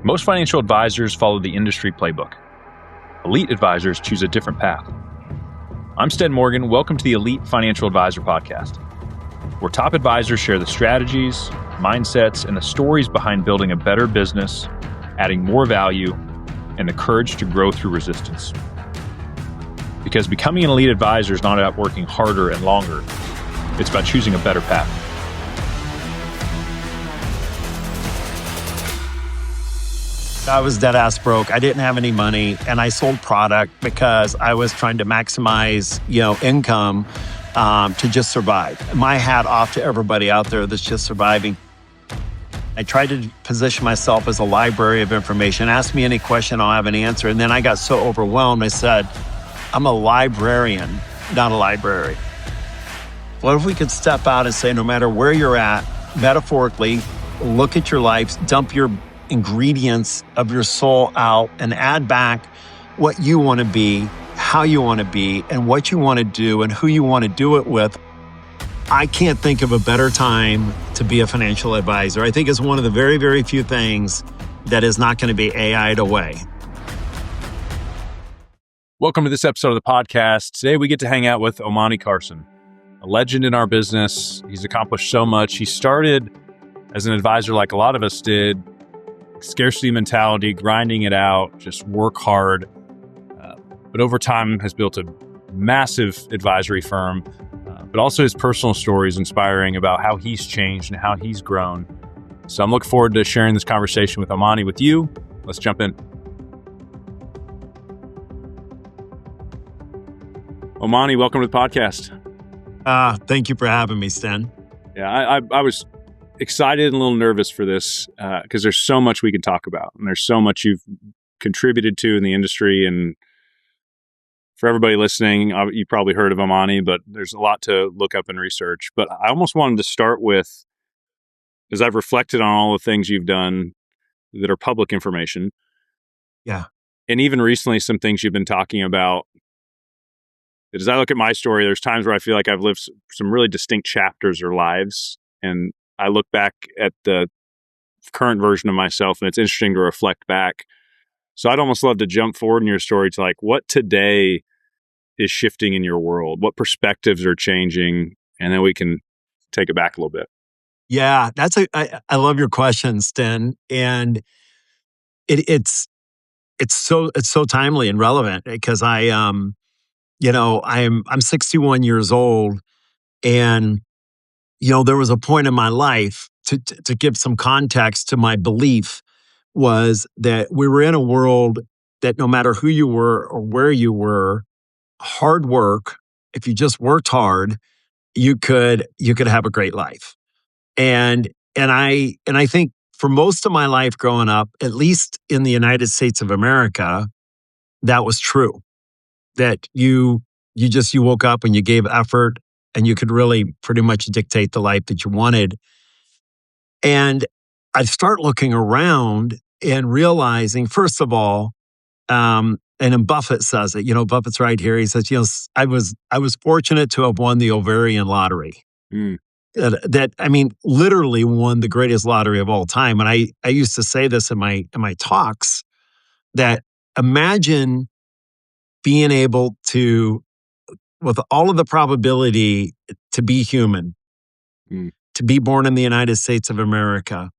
Most financial advisors follow the industry playbook. Elite advisors choose a different path. I'm Sten Morgan. Welcome to the Elite Financial Advisor Podcast, where top advisors share the strategies, mindsets, and the stories behind building a better business, adding more value, and the courage to grow through resistance. Because becoming an elite advisor is not about working harder and longer. It's about choosing a better path. I was dead ass broke. I didn't have any money, and I sold product because I was trying to maximize, income to just survive. My hat off to everybody out there that's just surviving. I tried to position myself as a library of information. Ask me any question, I'll have an answer. And then I got so overwhelmed, I said, I'm a librarian, not a library. What if we could step out and say, no matter where you're at, metaphorically, look at your life, dump your ingredients of your soul out and add back what you want to be, how you want to be, and what you want to do and who you want to do it with. I can't think of a better time to be a financial advisor. I think it's one of the very, very few things that is not going to be AI'd away. Welcome to this episode of the podcast. Today we get to hang out with Omani Carson, a legend in our business. He's accomplished so much. He started as an advisor like a lot of us did, scarcity mentality, grinding it out, just work hard. But over time has built a massive advisory firm, but also his personal story is inspiring about how he's changed and how he's grown. So I'm looking forward to sharing this conversation with Omani with you. Let's jump in. Omani, welcome to the podcast. Thank you for having me, Sten. Yeah, I was excited and a little nervous for this because there's so much we can talk about, and there's so much you've contributed to in the industry. And for everybody listening, you probably heard of Omani, but there's a lot to look up and research. But I almost wanted to start with, as I've reflected on all the things you've done that are public information. Yeah. And even recently, some things you've been talking about. That as I look at my story, there's times where I feel like I've lived some really distinct chapters or lives. And I look back at the current version of myself, and it's interesting to reflect back. So I'd almost love to jump forward in your story to like what today is shifting in your world, what perspectives are changing, and then we can take it back a little bit. Yeah, I love your question, Sten, and it's so timely and relevant because I'm 61 years old, and there was a point in my life to give some context to my belief was that we were in a world that no matter who you were or where you were, hard work, if you just worked hard, you could have a great life. And I think for most of my life growing up, at least in the United States of America, that was true. That you woke up and you gave effort and you could really pretty much dictate the life that you wanted. And I start looking around and realizing, first of all, and then Buffett says it, Buffett's right here. He says, I was fortunate to have won the ovarian lottery. Literally won the greatest lottery of all time. And I used to say this in my talks that imagine being able to, with all of the probability to be human, to be born in the United States of America,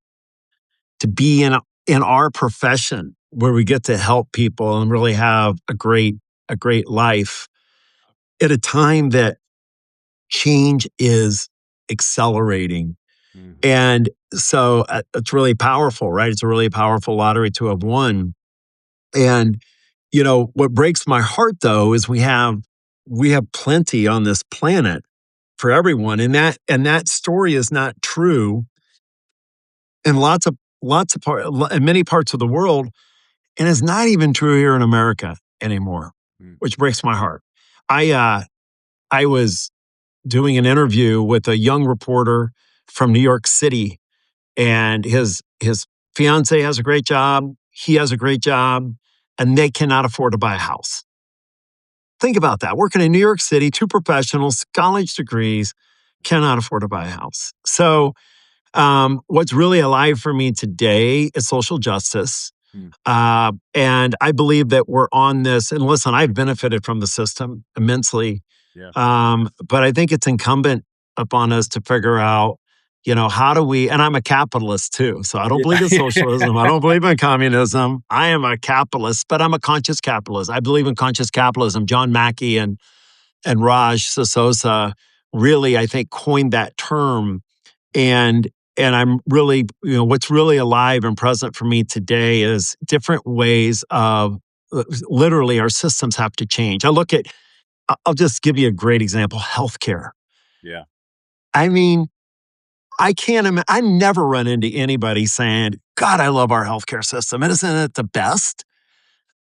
to be in our profession where we get to help people and really have a great life at a time that change is accelerating. And so it's really powerful, right? It's a really powerful lottery to have won. And, what breaks my heart though, is we have plenty on this planet for everyone. And that story is not true in in many parts of the world. And it's not even true here in America anymore, which breaks my heart. I was doing an interview with a young reporter from New York City, and his fiance has a great job. He has a great job, and they cannot afford to buy a house. Think about that. Working in New York City, two professionals, college degrees, cannot afford to buy a house. So what's really alive for me today is social justice. Hmm. And I believe that we're on this. And listen, I've benefited from the system immensely. Yeah. But I think it's incumbent upon us to figure out, how do we, and I'm a capitalist too. So I don't believe in Yeah. socialism. I don't believe in communism. I am a capitalist, but I'm a conscious capitalist. I believe in conscious capitalism. John Mackey and Raj Sasosa really, I think, coined that term. And I'm really, what's really alive and present for me today is different ways of literally our systems have to change. I'll just give you a great example, healthcare. Yeah. I mean, I never run into anybody saying, God, I love our healthcare system. Isn't it the best?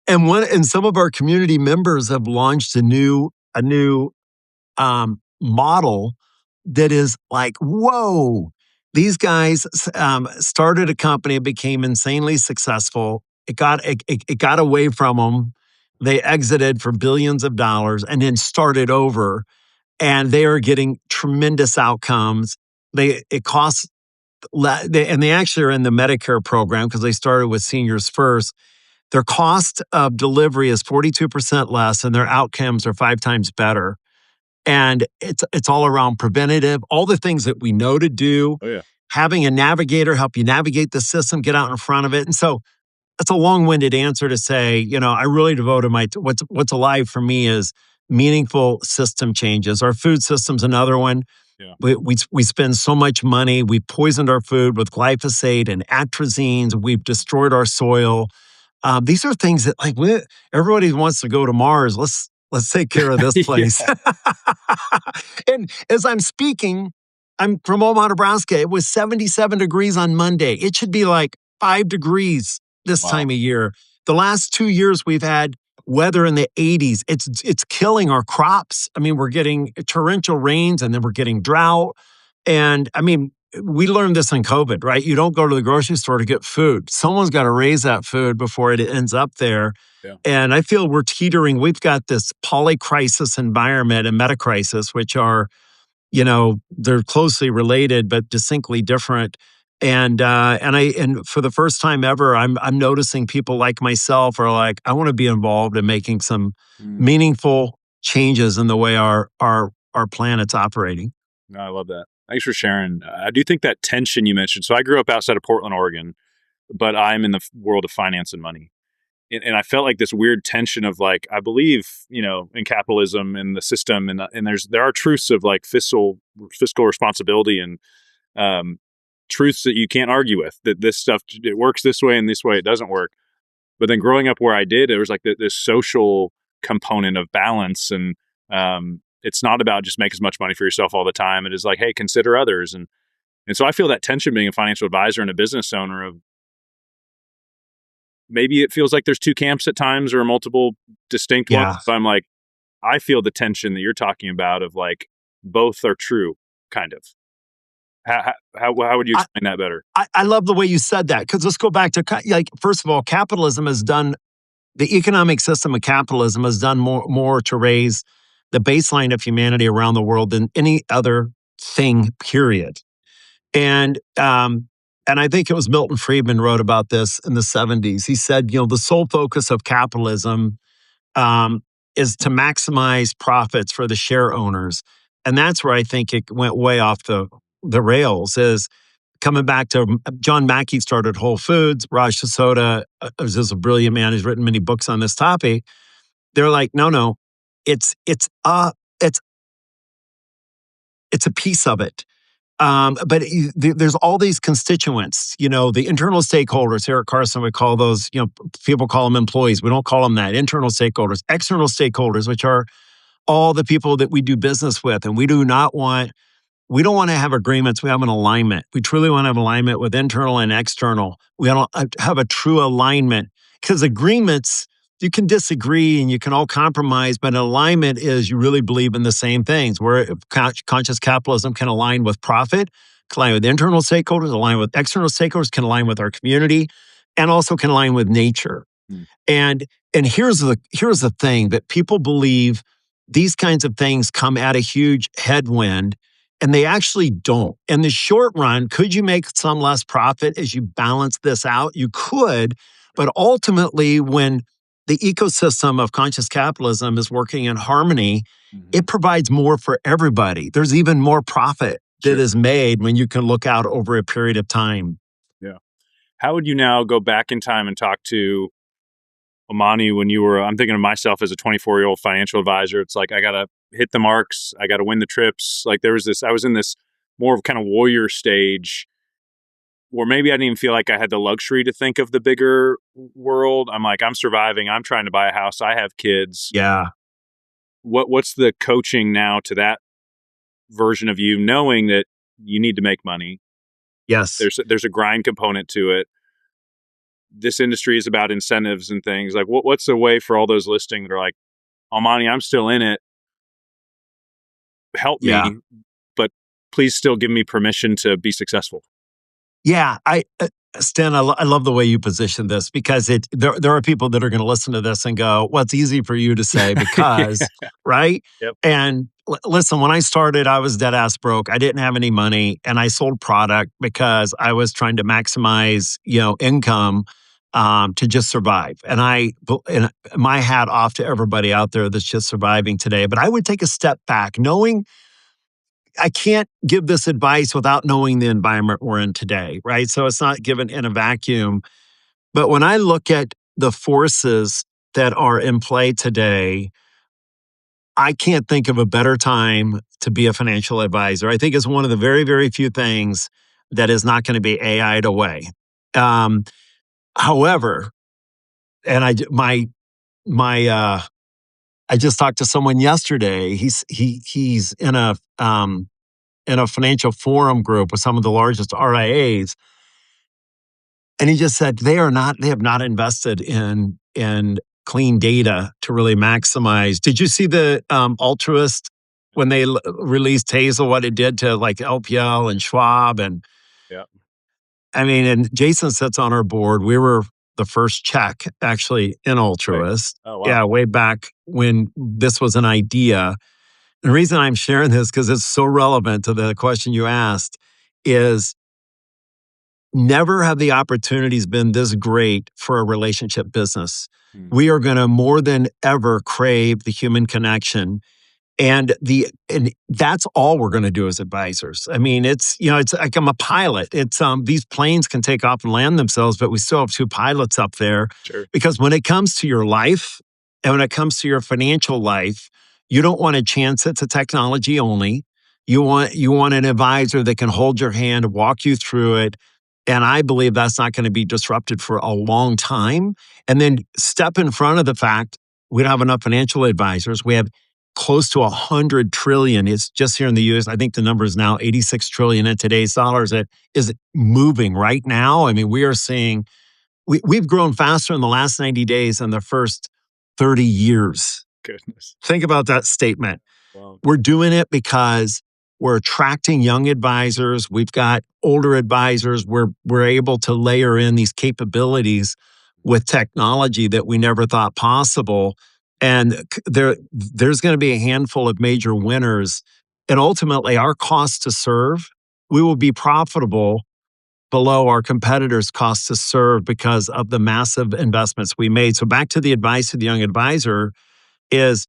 And some of our community members have launched a new model that is like, whoa, these guys started a company, it became insanely successful. It got away from them. They exited for billions of dollars and then started over, and they are getting tremendous outcomes. It costs, and they actually are in the Medicare program because they started with seniors first. Their cost of delivery is 42% less, and their outcomes are 5 times better. And it's all around preventative, all the things that we know to do, Oh yeah. having a navigator help you navigate the system, get out in front of it. And so that's a long-winded answer to say, I really devoted what's alive for me is meaningful system changes. Our food system's another one. Yeah. We spend so much money. We poisoned our food with glyphosate and atrazines. We've destroyed our soil. These are things that everybody wants to go to Mars. Let's take care of this Yeah. place. And as I'm speaking, I'm from Omaha, Nebraska. It was 77 degrees on Monday. It should be like 5 degrees this Wow. time of year. The last 2 years we've had weather in the 80s. It's killing our crops. I mean, we're getting torrential rains and then we're getting drought. And I mean, we learned this in COVID, right? You don't go to the grocery store to get food. Someone's got to raise that food before it ends up there. Yeah. And I feel we're teetering. We've got this polycrisis environment and metacrisis, which are, they're closely related but distinctly different. And for the first time ever, I'm noticing people like myself are like, I want to be involved in making some Mm. meaningful changes in the way our planet's operating. No, I love that. Thanks for sharing. I do think that tension you mentioned. So I grew up outside of Portland, Oregon, but I'm in the world of finance and money. And I felt like this weird tension of like, I believe, in capitalism and the system, and there are truths of like fiscal responsibility and truths that you can't argue with. That this stuff, it works this way and this way it doesn't work. But then growing up where I did, there was like this social component of balance, and it's not about just make as much money for yourself all the time. It is like, hey, consider others, and so I feel that tension being a financial advisor and a business owner of maybe it feels like there's two camps at times or multiple distinct ones. But I'm like, I feel the tension that you're talking about of like both are true, kind of. How would you explain that better? I love the way you said that, because let's go back to, first of all, the economic system of capitalism has done more to raise the baseline of humanity around the world than any other thing, period. And I think it was Milton Friedman wrote about this in the 70s. He said, the sole focus of capitalism is to maximize profits for the share owners. And that's where I think it went way off the rails, is coming back to John Mackey started Whole Foods. Raj Sasoda is just a brilliant man. He's written many books on this topic. They're like, no, it's a piece of it. But there's all these constituents, the internal stakeholders. Here at Carson, we call those, people call them employees. We don't call them that. Internal stakeholders, external stakeholders, which are all the people that we do business with. And we don't want to have agreements. We have an alignment. We truly want to have alignment with internal and external. We don't have a true alignment, because agreements, you can disagree and you can all compromise, but an alignment is you really believe in the same things, where conscious capitalism can align with profit, can align with internal stakeholders, align with external stakeholders, can align with our community, and also can align with nature. Mm. And here's the thing, that people believe these kinds of things come at a huge headwind, and they actually don't. In the short run, could you make some less profit as you balance this out? You could. But ultimately, when the ecosystem of conscious capitalism is working in harmony, it provides more for everybody. There's even more profit that is made when you can look out over a period of time. Yeah. How would you now go back in time and talk to Omani when you were, I'm thinking of myself as a 24-year-old financial advisor. It's like, I got to hit the marks. I got to win the trips. Like there was this, I was in this more of kind of warrior stage where maybe I didn't even feel like I had the luxury to think of the bigger world. I'm like, I'm surviving. I'm trying to buy a house. I have kids. Yeah. What's the coaching now to that version of you, knowing that you need to make money? Yes. There's a grind component to it. This industry is about incentives and things. Like what's the way for all those listening that are like, Omani, I'm still in it. Help me, but please still give me permission to be successful. Yeah, Sten, I love the way you position this, because there are people that are going to listen to this and go, well, it's easy for you to say because, right? Yep. And listen, when I started, I was dead ass broke. I didn't have any money, and I sold product because I was trying to maximize, income to just survive. And my hat off to everybody out there that's just surviving today. But I would take a step back, knowing I can't give this advice without knowing the environment we're in today, right? So it's not given in a vacuum. But when I look at the forces that are in play today, I can't think of a better time to be a financial advisor. I think it's one of the very, very few things that is not going to be AI'd away. However, and I just talked to someone yesterday. He's in a financial forum group with some of the largest RIAs. And he just said they have not invested in clean data to really maximize. Did you see the Altruist when they released Hazel, what it did to like LPL and Schwab? And yeah, I mean, and Jason sits on our board. We were the first check actually in Altruist. Right. Oh, wow. Yeah, way back when this was an idea. The reason I'm sharing this, because it's so relevant to the question you asked, is never have the opportunities been this great for a relationship business. We are going to more than ever crave the human connection. And that's all we're going to do as advisors. I mean, it's like I'm a pilot. It's these planes can take off and land themselves, but we still have two pilots up there. Sure. Because when it comes to your life and when it comes to your financial life, you don't want to chance it to technology only. You want an advisor that can hold your hand, walk you through it. And I believe that's not going to be disrupted for a long time. And then step in front of the fact we don't have enough financial advisors. We have close to 100 trillion. It's just here in the US. I think the number is now 86 trillion in today's dollars. It is moving right now. I mean, we are seeing, we've grown faster in the last 90 days than the first 30 years. Goodness. Think about that statement. Wow. We're doing it because we're attracting young advisors. We've got older advisors. We're able to layer in these capabilities with technology that we never thought possible. And there's going to be a handful of major winners. And ultimately, our cost to serve, we will be profitable below our competitors' cost to serve because of the massive investments we made. So back to the advice of the young advisor is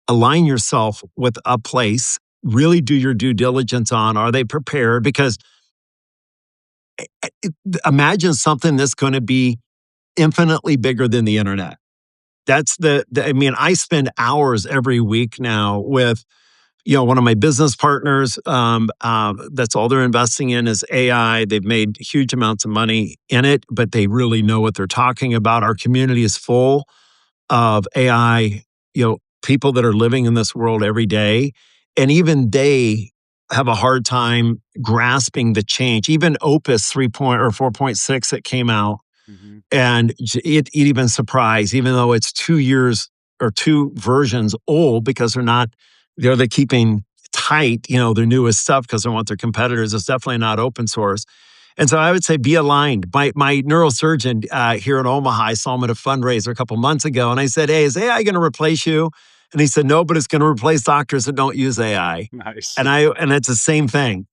align yourself with a place, really do your due diligence on, are they prepared? Because imagine something that's going to be infinitely bigger than the internet. That's I spend hours every week now with, one of my business partners. That's all they're investing in is AI. They've made huge amounts of money in it, but they really know what they're talking about. Our community is full of AI, people that are living in this world every day. And even they have a hard time grasping the change. Even Opus 3 or 4.6 that came out, and it even surprised, even though it's 2 years or two versions old, because they're keeping tight, their newest stuff because they want their competitors. It's definitely not open source. And so I would say be aligned. My neurosurgeon here in Omaha, I saw him at a fundraiser a couple months ago, and I said, hey, is AI going to replace you? And he said, no, but it's going to replace doctors that don't use AI. Nice. And it's the same thing,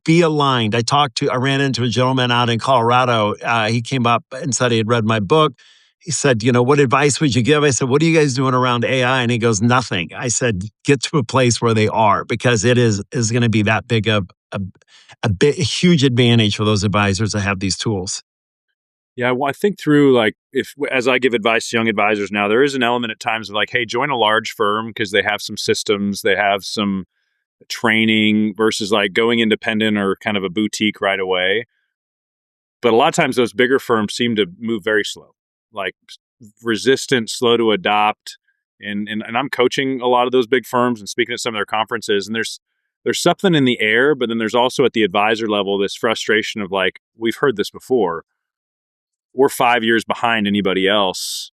be aligned. I ran into a gentleman out in Colorado. He came up and said he had read my book. He said, what advice would you give? I said, what are you guys doing around AI? And he goes, nothing. I said, get to a place where they are, because it is going to be that big of a huge advantage for those advisors that have these tools. Yeah, well, I think through as I give advice to young advisors now, there is an element at times of hey, join a large firm because they have some systems, they have some training versus going independent or kind of a boutique right away. But a lot of times those bigger firms seem to move very slow, resistant, slow to adopt. And I'm coaching a lot of those big firms and speaking at some of their conferences, and there's something in the air, but then there's also at the advisor level this frustration of we've heard this before. We're 5 years behind anybody else.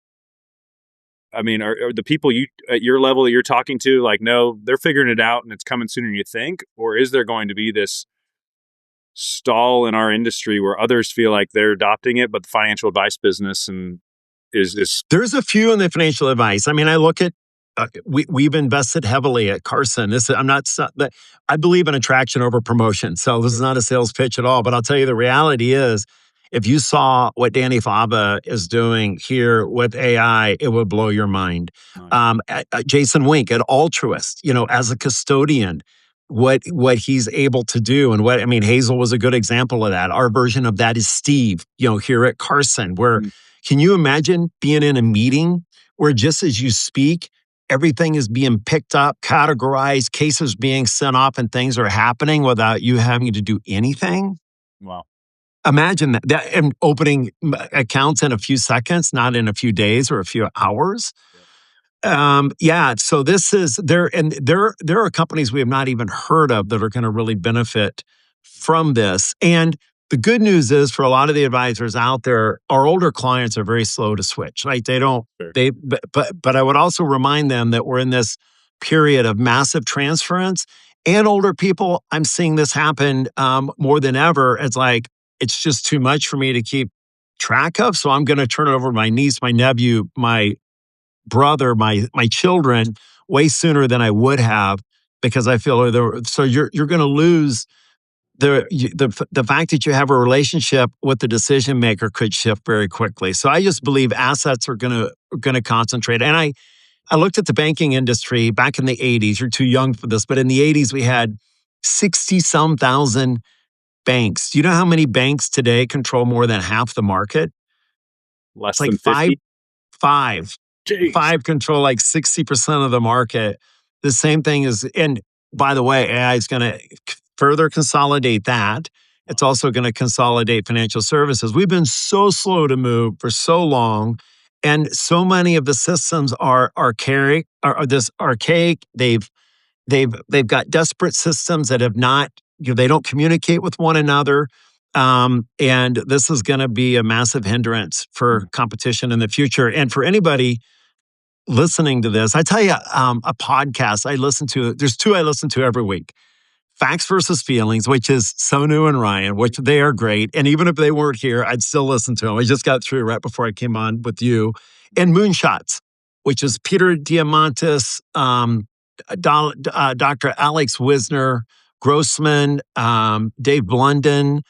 I mean, are the people at your level that you're talking to no, they're figuring it out and it's coming sooner than you think? Or is there going to be this stall in our industry where others feel like they're adopting it, but the financial advice business is There's a few in the financial advice. I mean, I look at we've invested heavily at Carson. I believe in attraction over promotion. So this is not a sales pitch at all. But I'll tell you, the reality is, if you saw what Danny Fava is doing here with AI, it would blow your mind. Jason Wink at Altruist, as a custodian, what he's able to do, and Hazel was a good example of that. Our version of that is Steve, here at Carson, where can you imagine being in a meeting where just as you speak, everything is being picked up, categorized, cases being sent off, and things are happening without you having to do anything? Wow. Imagine that and opening accounts in a few seconds, not in a few days or a few hours. So this is there, and there are companies we have not even heard of that are going to really benefit from this. And the good news is, for a lot of the advisors out there, our older clients are very slow to switch. They don't. Sure. But I would also remind them that we're in this period of massive transference, and older people. I'm seeing this happen more than ever. It's just too much for me to keep track of. So I'm going to turn it over to my niece, my nephew, my brother, my children way sooner than I would have, because I feel so you're going to lose the fact that you have a relationship with the decision maker could shift very quickly. So I just believe assets are going to concentrate. And I looked at the banking industry back in the 80s. You're too young for this, but in the 80s we had 60-some thousand banks. Do you know how many banks today control more than half the market? Less than 50? Five. Jeez. Five control 60% of the market. The same thing and by the way, AI is going to further consolidate that. It's also going to consolidate financial services. We've been so slow to move for so long, and so many of the systems are archaic. They've got desperate systems that have not, they don't communicate with one another. And this is going to be a massive hindrance for competition in the future. And for anybody listening to this, I tell you, a podcast I listen to, there's two I listen to every week. Facts versus Feelings, which is Sonu and Ryan, which they are great. And even if they weren't here, I'd still listen to them. I just got through right before I came on with you. And Moonshots, which is Peter Diamandis, Dr. Alex Wisner, Grossman, Dave Blunden,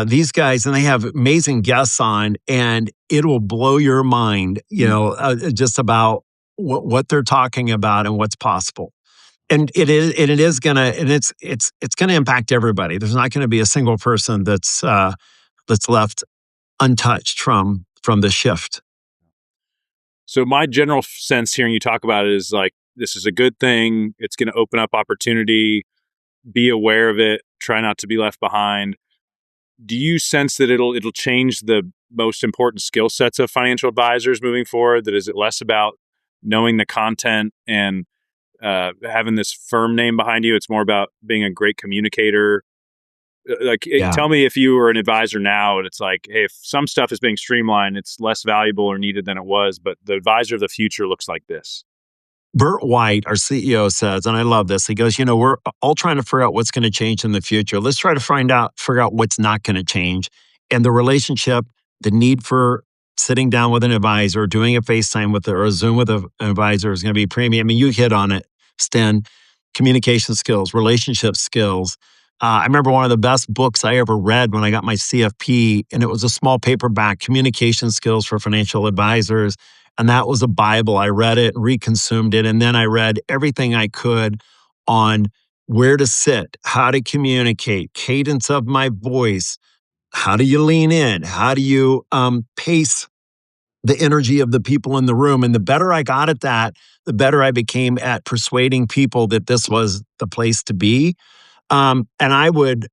these guys, and they have amazing guests on, and it will blow your mind, just about what they're talking about and what's possible. And it's going to impact everybody. There's not going to be a single person that's left untouched from the shift. So my general sense hearing you talk about it is this is a good thing. It's going to open up opportunity. Be aware of it. Try not to be left behind. Do you sense that it'll change the most important skill sets of financial advisors moving forward? That is it less about knowing the content and having this firm name behind you? It's more about being a great communicator. Tell me if you were an advisor now and it's hey, if some stuff is being streamlined, it's less valuable or needed than it was, but the advisor of the future looks like this. Burt White, our CEO, says, and I love this, he goes, we're all trying to figure out what's going to change in the future. Let's try to figure out what's not going to change. And the relationship, the need for sitting down with an advisor, doing a FaceTime with or a Zoom with an advisor is going to be premium. I mean, you hit on it, Sten. Communication skills, relationship skills. I remember one of the best books I ever read when I got my CFP, and it was a small paperback, Communication Skills for Financial Advisors. And that was a Bible. I read it, reconsumed it, and then I read everything I could on where to sit, how to communicate, cadence of my voice, how do you lean in, how do you pace the energy of the people in the room. And the better I got at that, the better I became at persuading people that this was the place to be. And I would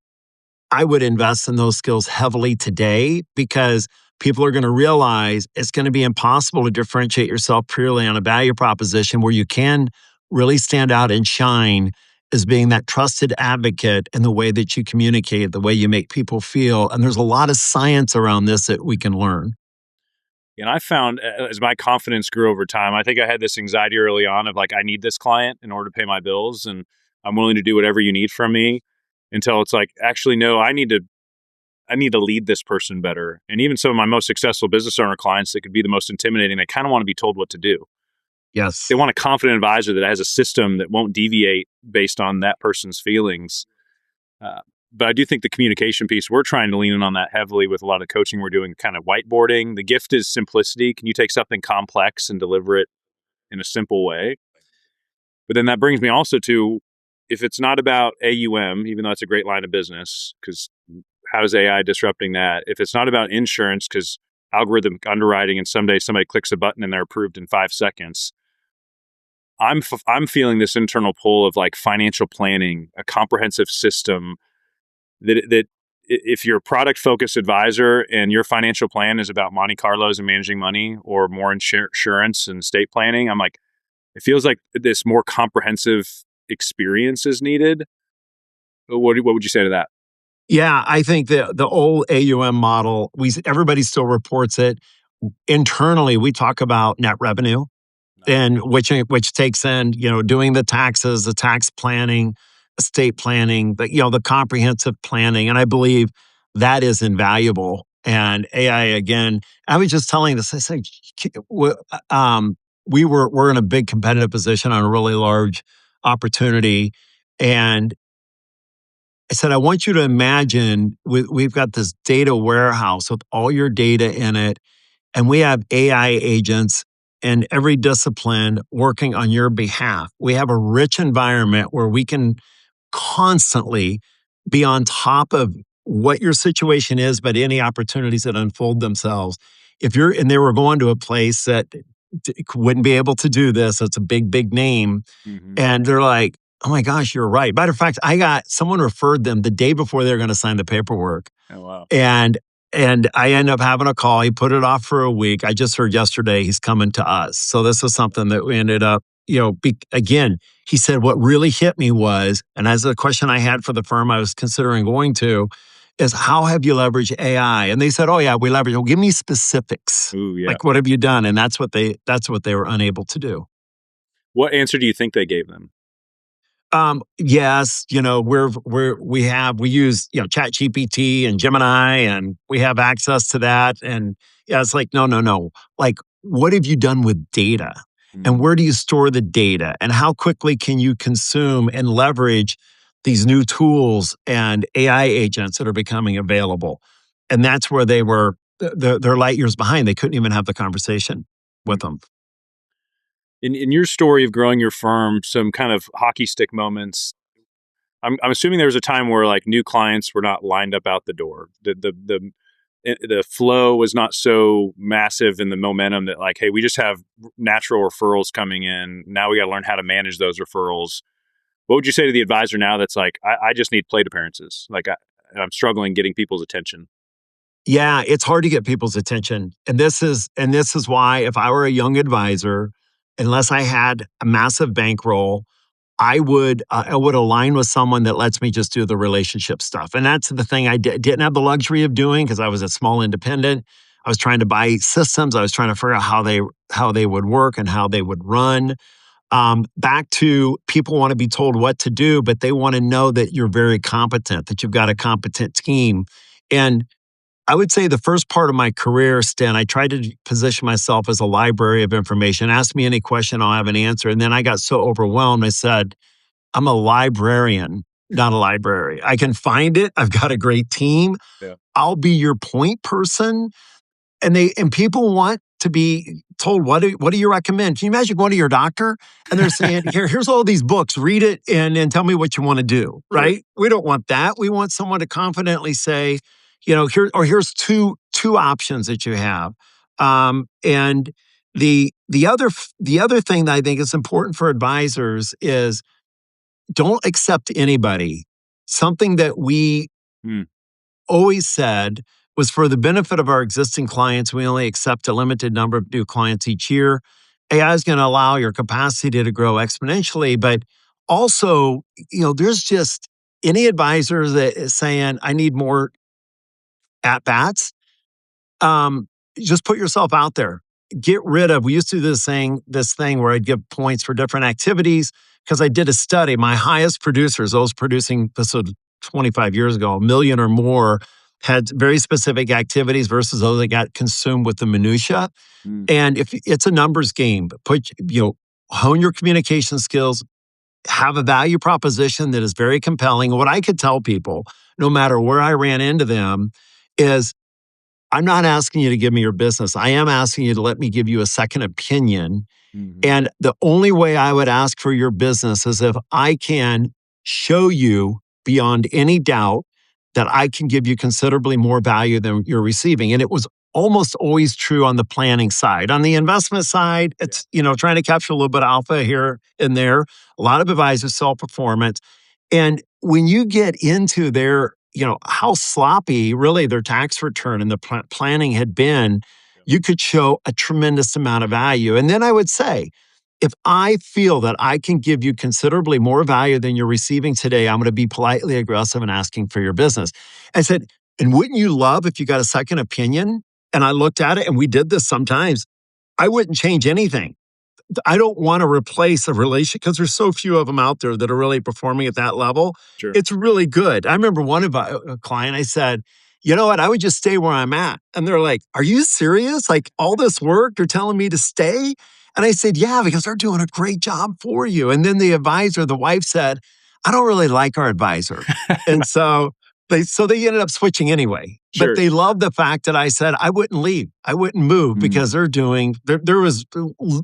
invest in those skills heavily today because people are going to realize it's going to be impossible to differentiate yourself purely on a value proposition where you can really stand out and shine as being that trusted advocate in the way that you communicate, the way you make people feel. And there's a lot of science around this that we can learn. And I found as my confidence grew over time, I think I had this anxiety early on of like, I need this client in order to pay my bills and I'm willing to do whatever you need from me, until it's like, actually, no, I need to lead this person better. And even some of my most successful business owner clients that could be the most intimidating, they kind of want to be told what to do. Yes. They want a confident advisor that has a system that won't deviate based on that person's feelings. But I do think the communication piece, we're trying to lean in on that heavily with a lot of coaching we're doing, kind of whiteboarding. The gift is simplicity. Can you take something complex and deliver it in a simple way? But then that brings me also to, if it's not about AUM, even though it's a great line of business, because how's AI disrupting that? If it's not about insurance, because algorithmic underwriting and someday somebody clicks a button and they're approved in 5 seconds, I'm feeling this internal pull of like financial planning, a comprehensive system that if you're a product focused advisor and your financial plan is about Monte Carlos and managing money or more insurance and estate planning, I'm like, it feels like this more comprehensive experience is needed. What would you say to that? Yeah, I think the old AUM model, everybody still reports it. Internally, we talk about net revenue, and which takes in, doing the taxes, the tax planning, estate planning, the comprehensive planning. And I believe that is invaluable. And AI, again, I was just telling this, I said, we're in a big competitive position on a really large opportunity. And I said, I want you to imagine we've got this data warehouse with all your data in it, and we have AI agents in every discipline working on your behalf. We have a rich environment where we can constantly be on top of what your situation is, but any opportunities that unfold themselves. And they were going to a place that wouldn't be able to do this, it's a big, big name. Mm-hmm. And they're like, oh my gosh, you're right. Matter of fact, someone referred them the day before they were going to sign the paperwork. Oh, wow. And I end up having a call. He put it off for a week. I just heard yesterday he's coming to us. So this is something that we ended up, again, he said, what really hit me was, and as a question I had for the firm I was considering going to, is how have you leveraged AI? And they said, oh yeah, we leverage. Well, give me specifics. Ooh, yeah. Like, what have you done? And that's what they were unable to do. What answer do you think they gave them? Yes, we use, Chat GPT and Gemini, and we have access to that. And yeah, it's like, no. Like, what have you done with data? And where do you store the data? And how quickly can you consume and leverage these new tools and AI agents that are becoming available? And that's where they're light years behind. They couldn't even have the conversation with them. In your story of growing your firm, some kind of hockey stick moments, I'm assuming there was a time where like new clients were not lined up out the door. The flow was not so massive in the momentum that like, hey, we just have natural referrals coming in. Now we got to learn how to manage those referrals. What would you say to the advisor now that's like, I just need plate appearances? Like I'm struggling getting people's attention. Yeah, it's hard to get people's attention. And this is why if I were a young advisor, unless I had a massive bankroll, I would align with someone that lets me just do the relationship stuff. And that's the thing I didn't have the luxury of doing because I was a small independent. I was trying to buy systems. I was trying to figure out how they would work and how they would run. Back to people want to be told what to do, but they want to know that you're very competent, that you've got a competent team. And I would say the first part of my career, Sten, I tried to position myself as a library of information. Ask me any question, I'll have an answer. And then I got so overwhelmed, I said, I'm a librarian, not a library. I can find it. I've got a great team. Yeah. I'll be your point person. And people want to be told, what do you recommend? Can you imagine going to your doctor and they're saying, here's all these books, read it and tell me what you want to do, right? Sure. We don't want that. We want someone to confidently say, here's two options that you have. And the other thing that I think is important for advisors is don't accept anybody. Something that we Hmm. always said was for the benefit of our existing clients, we only accept a limited number of new clients each year. AI is going to allow your capacity to grow exponentially, but also, there's just any advisor that is saying, I need more at bats. Just put yourself out there. Get rid of, we used to do this thing where I'd give points for different activities because I did a study. My highest producers, those producing, this was 25 years ago, 1 million or more, had very specific activities versus those that got consumed with the minutia. Hmm. And if it's a numbers game, hone your communication skills, have a value proposition that is very compelling. What I could tell people, no matter where I ran into them, is I'm not asking you to give me your business. I am asking you to let me give you a second opinion. Mhm. And the only way I would ask for your business is if I can show you beyond any doubt that I can give you considerably more value than you're receiving. And it was almost always true on the planning side. On the investment side, it's, trying to capture a little bit of alpha here and there. A lot of advisors sell performance. And when you get into their, how sloppy really their tax return and the planning had been, you could show a tremendous amount of value. And then I would say, if I feel that I can give you considerably more value than you're receiving today, I'm going to be politely aggressive in asking for your business. I said, and wouldn't you love if you got a second opinion? And I looked at it, and we did this sometimes. I wouldn't change anything. I don't want to replace a relationship because there's so few of them out there that are really performing at that level. Sure. It's really good. I remember one of a client, I said, you know what? I would just stay where I'm at. And they're like, are you serious? Like all this work, you're telling me to stay? And I said, yeah, because they're doing a great job for you. And then the advisor, the wife said, I don't really like our advisor. And so they ended up switching anyway. Sure. But they loved the fact that I said I wouldn't leave. I wouldn't move because there was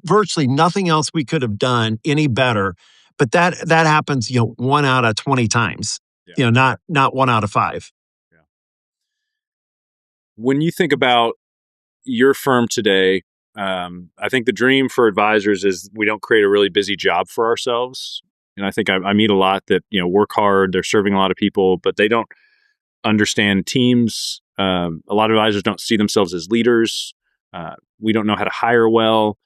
virtually nothing else we could have done any better. But that happens, 1 out of 20 times. Yeah. Not 1 out of 5. Yeah. When you think about your firm today, I think the dream for advisors is we don't create a really busy job for ourselves. And I think I meet a lot that, work hard, they're serving a lot of people, but they don't understand teams. A lot of advisors don't see themselves as leaders. We don't know how to hire well.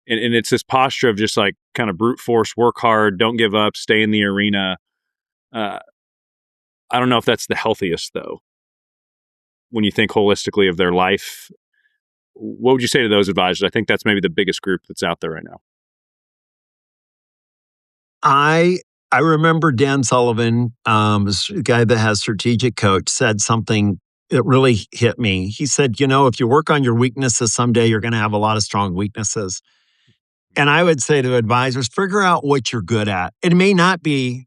And it's this posture of just like kind of brute force, work hard, don't give up, stay in the arena. I don't know if that's the healthiest though. When you think holistically of their life, what would you say to those advisors? I think that's maybe the biggest group that's out there right now. I remember Dan Sullivan, this guy that has Strategic Coach, said something that really hit me. He said, if you work on your weaknesses someday, you're going to have a lot of strong weaknesses. And I would say to advisors, figure out what you're good at. It may not be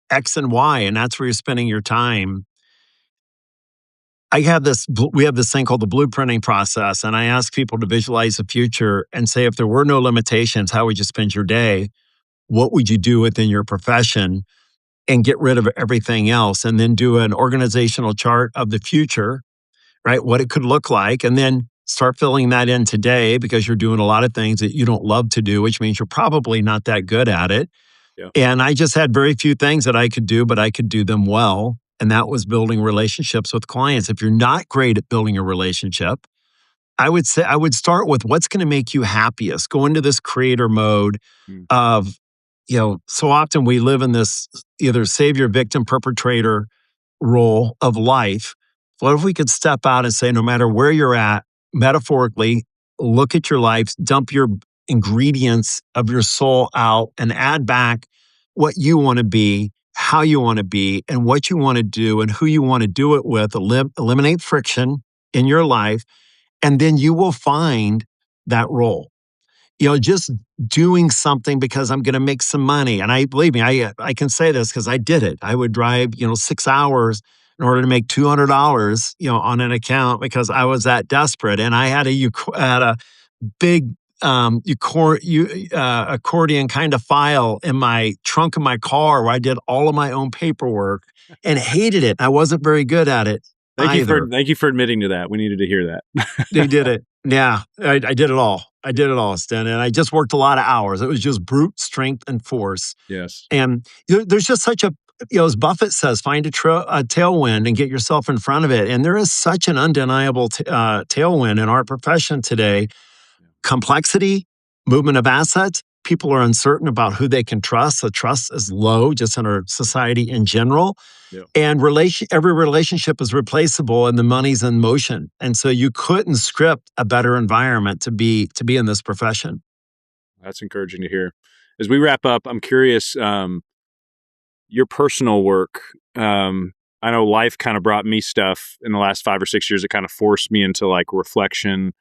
X and Y, and that's where you're spending your time. We have this thing called the blueprinting process, and I ask people to visualize the future and say, if there were no limitations, how would you spend your day? What would you do within your profession? And get rid of everything else, and then do an organizational chart of the future, right? What it could look like, and then start filling that in today because you're doing a lot of things that you don't love to do, which means you're probably not that good at it. Yeah. And I just had very few things that I could do, but I could do them well. And that was building relationships with clients. If you're not great at building a relationship, I would say I would start with what's going to make you happiest. Go into this creator mode of, so often we live in this either savior, victim, perpetrator role of life. What if we could step out and say, no matter where you're at, metaphorically, look at your life, dump your ingredients of your soul out and add back what you want to be how you want to be and what you want to do and who you want to do it with, eliminate friction in your life, and then you will find that role. Just doing something because I'm going to make some money. And believe me, I can say this because I did it. I would drive, 6 hours in order to make $200, on an account because I was that desperate. And I had a big accordion kind of file in my trunk of my car where I did all of my own paperwork and hated it. I wasn't very good at it either. Thank you for admitting to that. We needed to hear that. They did it. Yeah, I did it all. I did it all, Sten. And I just worked a lot of hours. It was just brute strength and force. Yes. And there's just such a, as Buffett says, find a tailwind and get yourself in front of it. And there is such an undeniable tailwind in our profession today. Complexity, movement of assets. People are uncertain about who they can trust. So trust is low just in our society in general. Yeah. And every relationship is replaceable and the money's in motion. And so you couldn't script a better environment to be in this profession. That's encouraging to hear. As we wrap up, I'm curious, your personal work. I know life kind of brought me stuff in the last 5 or 6 years that kind of forced me into like reflection.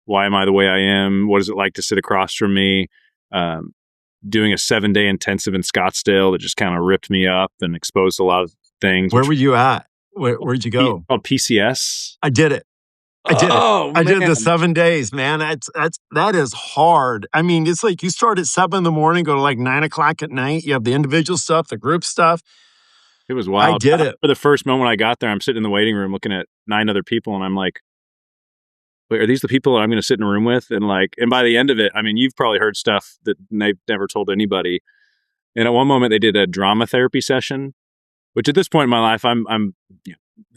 Why am I the way I am? What is it like to sit across from me? Doing a 7-day intensive in Scottsdale that just kind of ripped me up and exposed a lot of things. Where were you at? Where'd you go? Called PCS. I did it. I did it. I did the 7 days, man. That is hard. I mean, it's like you start at 7 in the morning, go to like 9 o'clock at night. You have the individual stuff, the group stuff. It was wild. I did it. For the first moment I got there, I'm sitting in the waiting room looking at 9 other people, and I'm like, wait, are these the people that I'm going to sit in a room with? And by the end of it, I mean, you've probably heard stuff that they've never told anybody. And at one moment, they did a drama therapy session, which at this point in my life, I'm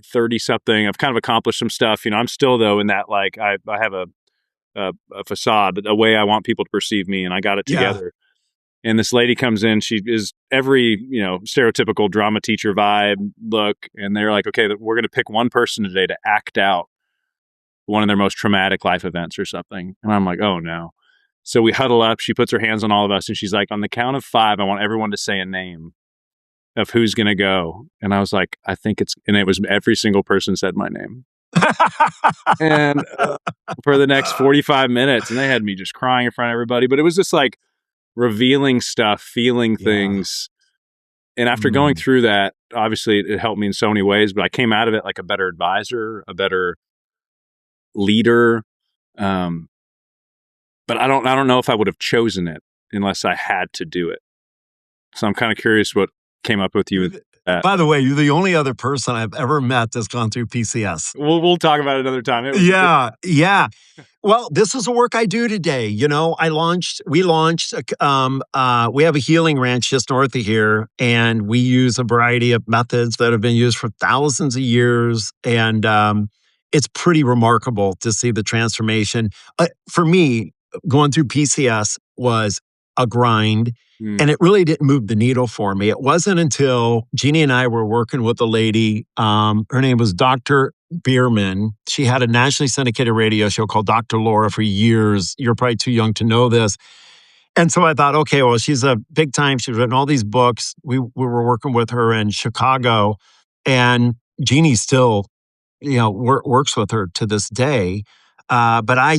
30 something. I've kind of accomplished some stuff. I'm still though in that like I have a facade, a way I want people to perceive me, and I got it together. Yeah. And this lady comes in. She is every stereotypical drama teacher vibe look, and they're like, okay, we're going to pick one person today to act out one of their most traumatic life events or something. And I'm like, oh no. So we huddle up. She puts her hands on all of us and she's like, on the count of 5, I want everyone to say a name of who's going to go. And I was like, and it was every single person said my name. And for the next 45 minutes, and they had me just crying in front of everybody, but it was just like revealing stuff, feeling things. And after going through that, obviously it helped me in so many ways, but I came out of it like a better advisor, a better leader. But I don't know if I would have chosen it unless I had to do it. So I'm kind of curious what came up with you. By the way, you're the only other person I've ever met that's gone through PCS. We'll talk about it another time. Yeah. Well, this is the work I do today. We launched, we have a healing ranch just north of here, and we use a variety of methods that have been used for thousands of years. And it's pretty remarkable to see the transformation. For me, going through PCS was a grind. And it really didn't move the needle for me. It wasn't until Jeannie and I were working with a lady. Her name was Dr. Bierman. She had a nationally syndicated radio show called Dr. Laura for years. You're probably too young to know this. And so I thought, okay, well, she's a big time. She's written all these books. We were working with her in Chicago. And Jeannie still, works with her to this day. But I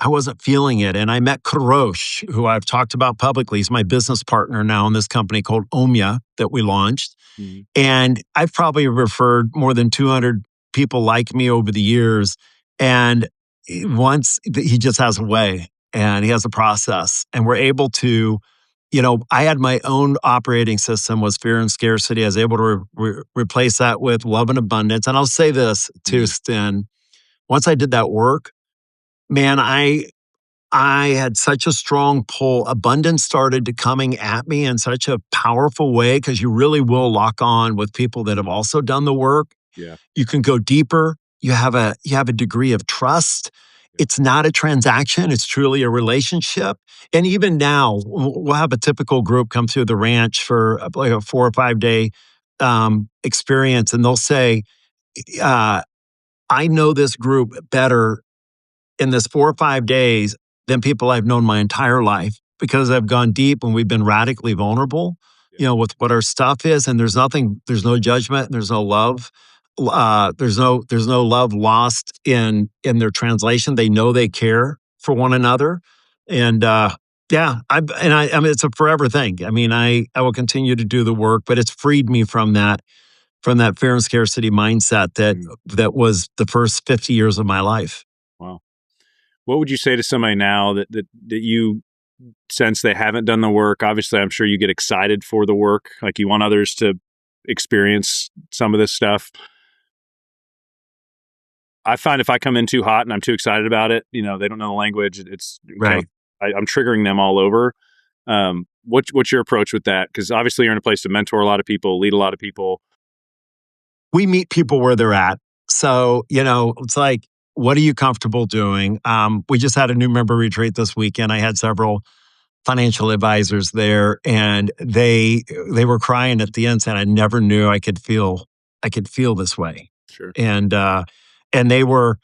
wasn't feeling it. And I met Karosh, who I've talked about publicly. He's my business partner now in this company called Omia that we launched. Mm-hmm. And I've probably referred more than 200 people like me over the years. And once he just has a way and he has a process, and we're able to, I had my own operating system was fear and scarcity. I was able to replace that with love and abundance. And I'll say this too, Sten. Once I did that work, man, I had such a strong pull. Abundance started to coming at me in such a powerful way, because you really will lock on with people that have also done the work. Yeah. You can go deeper. You have a degree of trust. It's not a transaction. It's truly a relationship. And even now, we'll have a typical group come through the ranch for like a 4 or 5 day experience, and they'll say, I know this group better in this 4 or 5 days than people I've known my entire life, because I've gone deep and we've been radically vulnerable. with what our stuff is, and there's no judgment, there's no love. There's no love lost in their translation. They know they care for one another. And I mean, it's a forever thing. I mean, I will continue to do the work, but it's freed me from that fear and scarcity mindset that was the first 50 years of my life. Wow. What would you say to somebody now that you sense they haven't done the work? Obviously, I'm sure you get excited for the work. Like, you want others to experience some of this stuff. I find if I come in too hot and I'm too excited about it, they don't know the language. It's right. I'm triggering them all over. What's your approach with that? Because obviously you're in a place to mentor a lot of people, lead a lot of people. We meet people where they're at. So, it's like, what are you comfortable doing? We just had a new member retreat this weekend. I had several financial advisors there, and they were crying at the end, saying, I never knew I could feel this way. Sure. And they were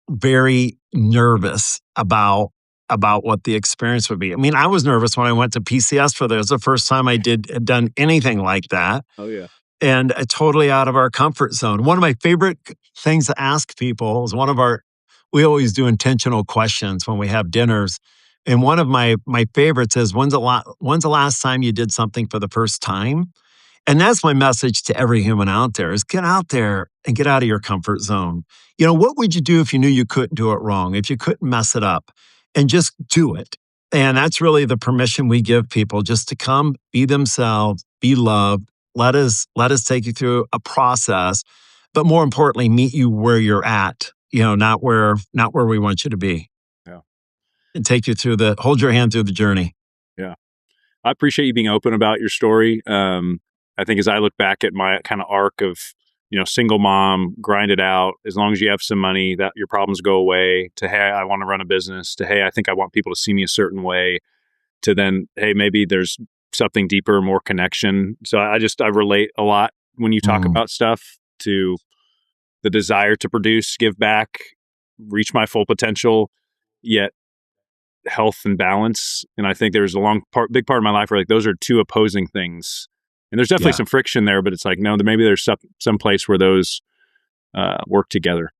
very nervous about what the experience would be. I mean, I was nervous when I went to PCS for this. It was the first time I had done anything like that. Oh, yeah. And totally out of our comfort zone. One of my favorite things to ask people is we always do intentional questions when we have dinners. And one of my favorites is, when's the last time you did something for the first time? And that's my message to every human out there, is get out there and get out of your comfort zone. What would you do if you knew you couldn't do it wrong, if you couldn't mess it up? And just do it. And that's really the permission we give people, just to come, be themselves, be loved. Let us take you through a process, but more importantly, meet you where you're at, not where we want you to be. Yeah. And take you hold your hand through the journey. Yeah. I appreciate you being open about your story. I think as I look back at my kind of arc of, single mom, grind it out, as long as you have some money, that your problems go away, to, hey, I want to run a business, to, hey, I think I want people to see me a certain way, to then, hey, maybe there's something deeper, more connection. So I relate a lot when you talk about stuff to the desire to produce, give back, reach my full potential, yet health and balance. And I think there's a big part of my life where, like, those are two opposing things. And there's definitely some friction there, but it's like, no, maybe there's some place where those work together.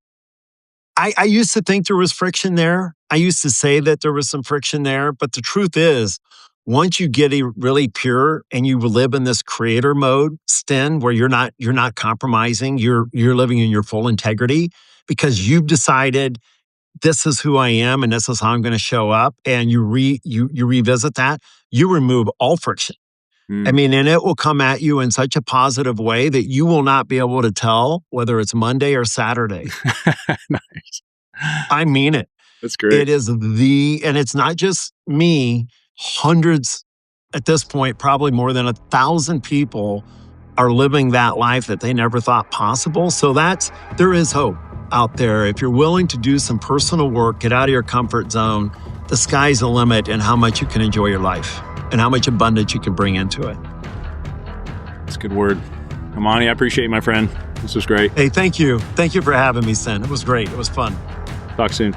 I used to think there was friction there. I used to say that there was some friction there, but the truth is, once you get really pure and you live in this creator mode, Sten, where you're not compromising, you're living in your full integrity, because you've decided this is who I am and this is how I'm going to show up, and you revisit that, you remove all friction. I mean, and it will come at you in such a positive way that you will not be able to tell whether it's Monday or Saturday. Nice. I mean it. That's great. It is and it's not just me. Hundreds, at this point, probably more than 1,000 people are living that life that they never thought possible. So there is hope out there. If you're willing to do some personal work, get out of your comfort zone, the sky's the limit in how much you can enjoy your life and how much abundance you can bring into it. That's a good word. Omani, I appreciate you, my friend. This was great. Hey, thank you. Thank you for having me, Sten. It was great. It was fun. Talk soon.